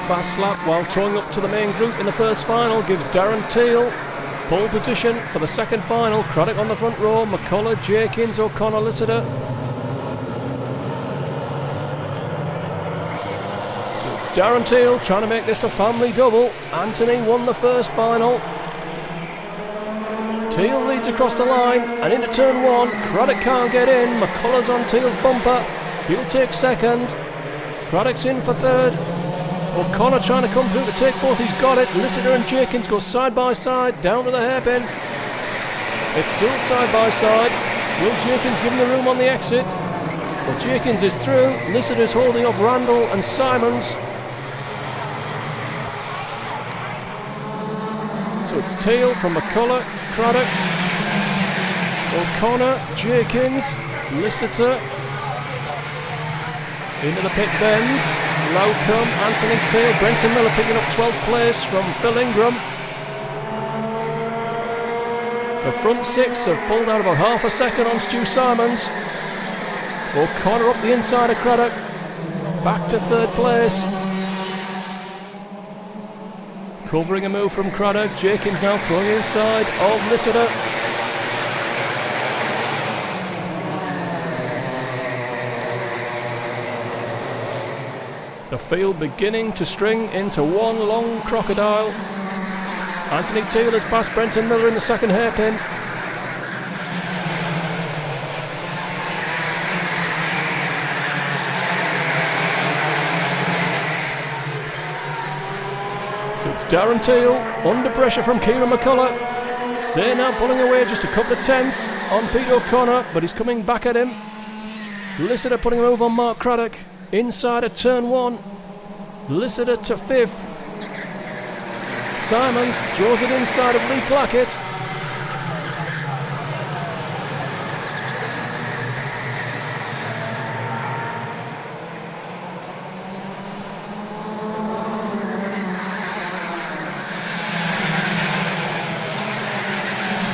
fast lap while towing up to the main group in the first final gives Darren Teal pole position for the second final. Craddock on the front row, McCullough, Jenkins, O'Connor, Lissider. So it's Darren Teal trying to make this a family double. Anthony won the first final. Teal leads across the line and into turn one. Craddock can't get in. McCullough's on Teal's bumper. He'll take second. Craddock's in for third. O'Connor trying to come through to take fourth. He's got it. Lissider and Jenkins go side by side down to the hairpin. It's still side by side. Will Jenkins give him the room on the exit? Well, Jenkins is through. Lissider's holding off Randall and Simons. So it's Teal from McCullough, Craddock, O'Connor, Jenkins, Lissider. Into the pit bend. Lowcombe, Anthony Teal, Brenton Miller picking up 12th place from Phil Ingram. The front six have pulled out about half a second on Stu Simons. O'Connor up the inside of Craddock. Back to third place. Covering a move from Craddock. Jenkins now throwing inside of Lissider. The field beginning to string into one long crocodile. Anthony Teal has passed Brenton Miller in the second hairpin. So it's Darren Teal under pressure from Kieran McCullough. They're now pulling away just a couple of tenths on Pete O'Connor, but he's coming back at him. Lissider putting a move on Mark Craddock. Inside of turn one, Lissider to fifth. Simons throws it inside of Lee Clackett.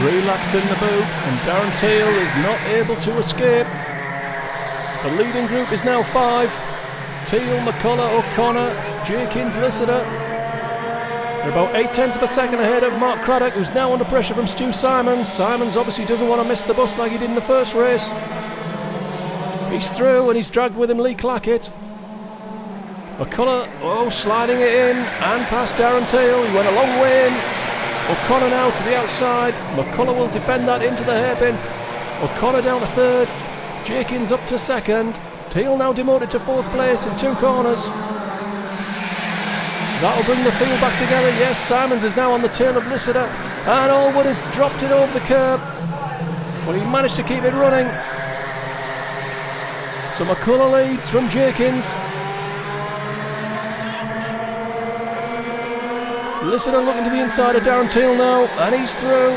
Three laps in the boot, and Darren Teal is not able to escape. The leading group is now 5. Teal, McCullough, O'Connor, Jenkins, Lissider. They're about 8/10 of a second ahead of Mark Craddock, who's now under pressure from Stu Simons. Simons obviously doesn't want to miss the bus like he did in the first race. He's through and he's dragged with him Lee Clackett. McCullough, sliding it in and past Darren Teal. He went a long way in. O'Connor now to the outside. McCullough will defend that into the hairpin. O'Connor down to third. Jenkins up to second. Teal now demoted to fourth place in 2 corners. That'll bring the field back together. Yes, Simons is now on the tail of Lissider. And Allwood has dropped it over the curb. Well, he managed to keep it running. So McCullough leads from Jenkins. Lissider looking to the inside of Darren Teal now. And he's through.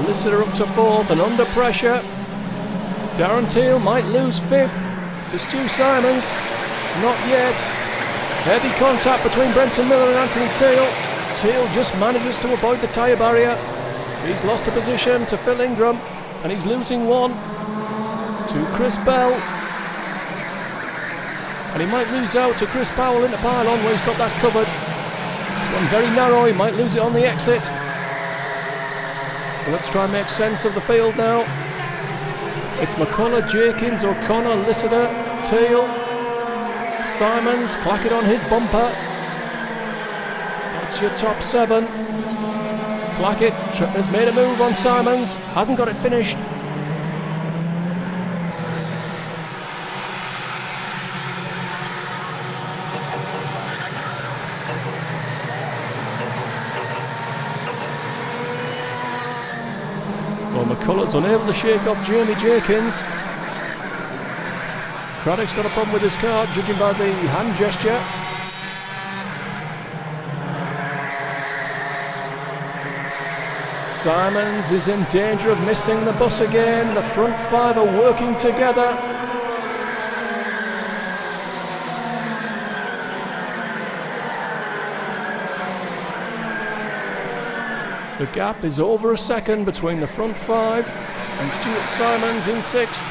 Lissider up to fourth and under pressure. Darren Teal might lose fifth to Stu Simons. Not yet. Heavy contact between Brenton Miller and Anthony Teal. Teal just manages to avoid the tyre barrier. He's lost a position to Phil Ingram and he's losing one to Chris Bell. And he might lose out to Chris Powell in the pylon where he's got that covered. It's gone very narrow, he might lose it on the exit. Let's try and make sense of the field now. It's McCullough, Jenkins, O'Connor, Lissider, Teal, Simons, Clackett on his bumper. That's your top 7. Clackett has made a move on Simons, hasn't got it finished. McCullough's unable to shake off Jamie Jenkins. Craddock's got a problem with his car, judging by the hand gesture. Simons is in danger of missing the bus again. The front 5 are working together. The gap is over a second between the front 5 and Stuart Simons in 6th.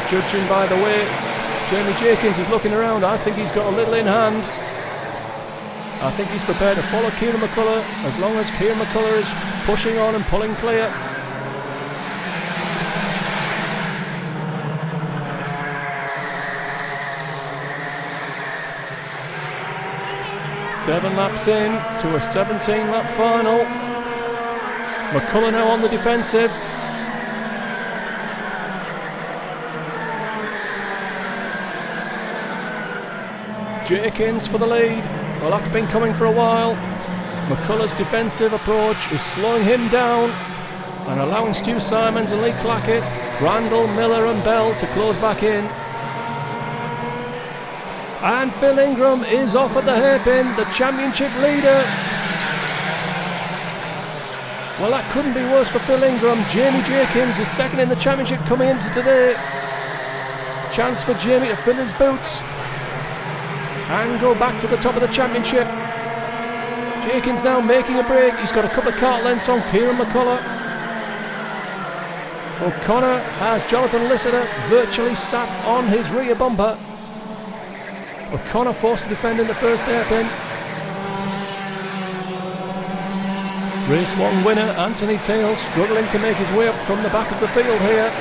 Judging by the way Jamie Jenkins is looking around, I think he's got a little in hand. I think he's prepared to follow Kieran McCullough as long as Kieran McCullough is pushing on and pulling clear. Seven laps in to a 17-lap final. McCullough now on the defensive. Jenkins for the lead. Well, that's been coming for a while. McCullough's defensive approach is slowing him down and allowing Stu Simons and Lee Clackett, Randall, Miller and Bell to close back in. And Phil Ingram is off at the hairpin, the championship leader. Well, that couldn't be worse for Phil Ingram. Jamie Jenkins is second in the championship coming into today. Chance for Jamie to fill his boots and go back to the top of the championship. Jenkins now making a break. He's got a couple of kart lengths on Kieran McCullough. O'Connor has Jonathan Lissider virtually sat on his rear bumper. O'Connor forced to defend in the first hairpin. Race 1 winner Anthony Tail struggling to make his way up from the back of the field here,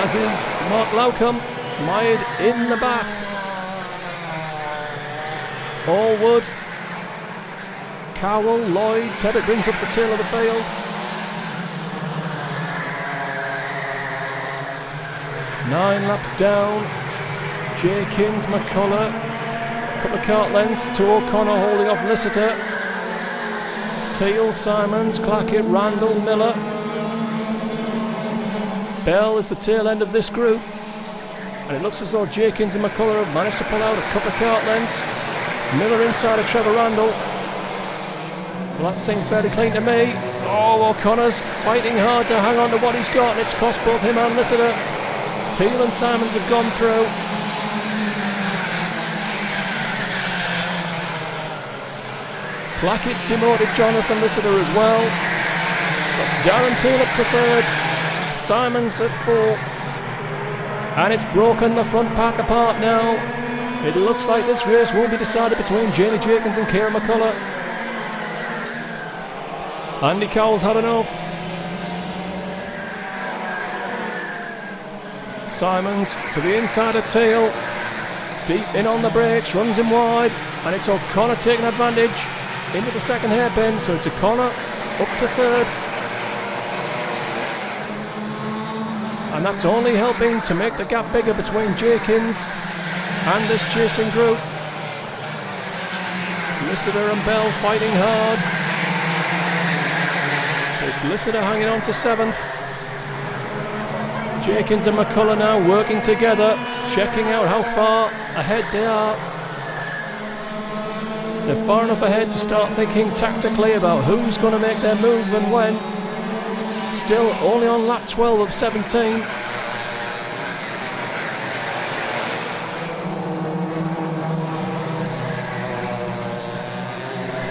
as is Mark Lowcombe, mired in the back. Allwood, Cowell, Lloyd, Tebbett brings up the tail of the field. Nine laps down. Jenkins, McCullough, a couple of kart lengths to O'Connor holding off Lissider. Teal, Simons, Clackett, Randall, Miller. Bell is the tail end of this group. And it looks as though Jenkins and McCullough have managed to pull out a couple of kart lengths. Miller inside of Trevor Randall. Well, that seemed fairly clean to me. Oh, O'Connor's fighting hard to hang on to what he's got, and it's cost both him and Lissider. Teal and Simons have gone through. Clackett's demoted Jonathan Lissider as well. So it's Darren Teal up to third. Simons at four. And it's broken the front pack apart now. It looks like this race will be decided between Jamie Jenkins and Kieran McCullough. Andy Cowell's had enough. Simons to the inside of Teal. Deep in on the brakes, runs him wide. And it's O'Connor taking advantage into the second hairpin. So it's O'Connor up to third. And that's only helping to make the gap bigger between Jenkins and this chasing group. Lissider and Bell fighting hard. It's Lissider hanging on to seventh. Jenkins and McCullough now working together, checking out how far ahead they are. They're far enough ahead to start thinking tactically about who's going to make their move and when. Still only on lap 12 of 17.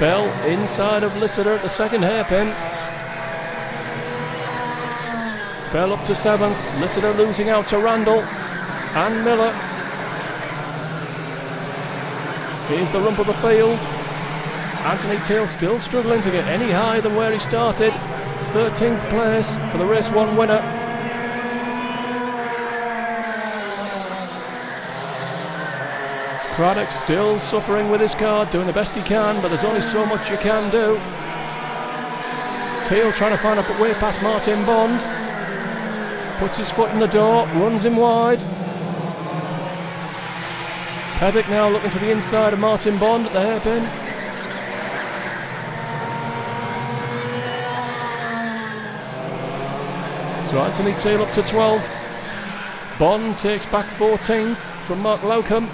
Bell inside of Lissider at the second hairpin. Bell up to seventh. Lissider losing out to Randall and Miller. Here's the rump of the field. Anthony Teal still struggling to get any higher than where he started. 13th place for the race 1 winner. Craddock still suffering with his car, doing the best he can, but there's only so much you can do. Teal trying to find a way past Martin Bond. Puts his foot in the door, runs him wide. Pethick now looking to the inside of Martin Bond at the hairpin. So Anthony Teal up to 12th. Bond takes back 14th from Mark Lowcombe.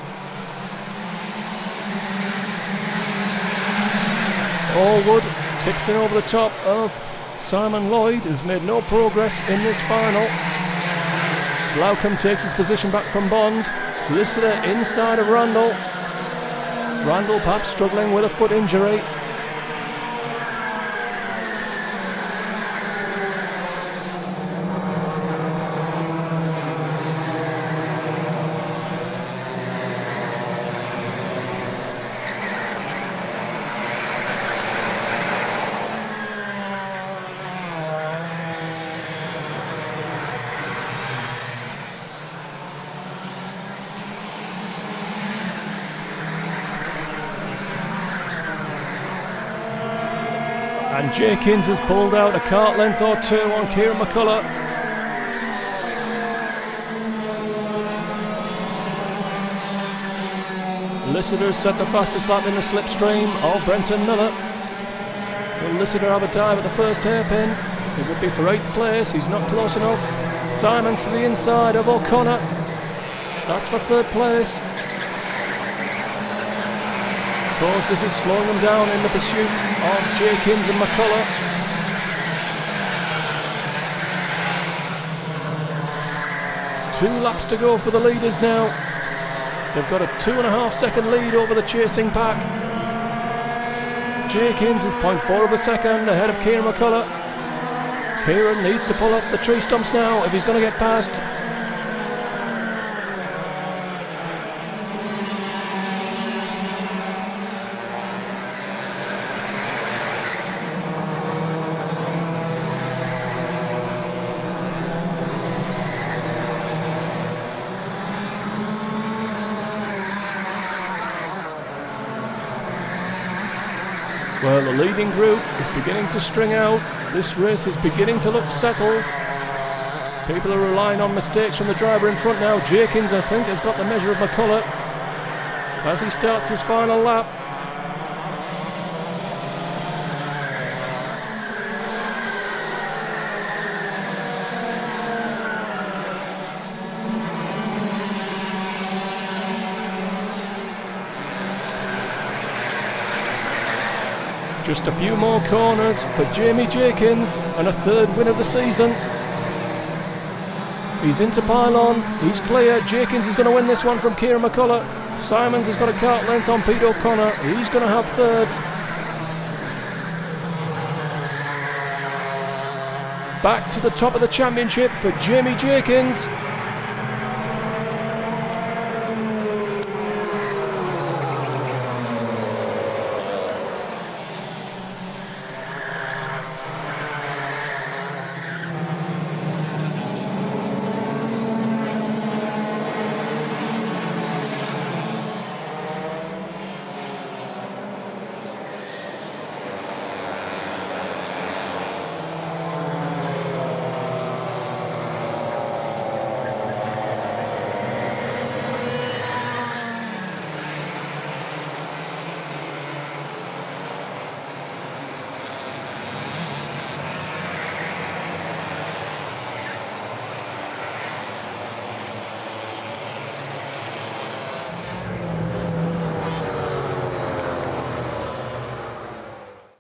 Allwood tips in over the top of Simon Lloyd, who's made no progress in this final. Lowcombe takes his position back from Bond. Lissider inside of Randall. Randall perhaps struggling with a foot injury. And Jenkins has pulled out a kart length or two on Kieran McCullough. Lissider set the fastest lap in the slipstream of Brenton Miller. Will Lissider have a dive at the first hairpin? It would be for 8th place. He's not close enough. Simons to the inside of O'Connor. That's for 3rd place. Of course, this is slowing them down in the pursuit of Jenkins and McCullough. Two laps to go for the leaders now. They've got a 2.5 second lead over the chasing pack. Jenkins is 0.4 of a second ahead of Kieran McCullough. Kieran needs to pull up the tree stumps now if he's going to get past. Well, the leading group is beginning to string out. This race is beginning to look settled. People are relying on mistakes from the driver in front now. Jenkins, I think, has got the measure of McCullough as he starts his final lap. Just a few more corners for Jamie Jenkins and a 3rd win of the season. He's into pylon, he's clear. Jenkins is going to win this one from Kieran McCullough. Simons has got a kart length on Pete O'Connor. He's going to have 3rd. Back to the top of the championship for Jamie Jenkins.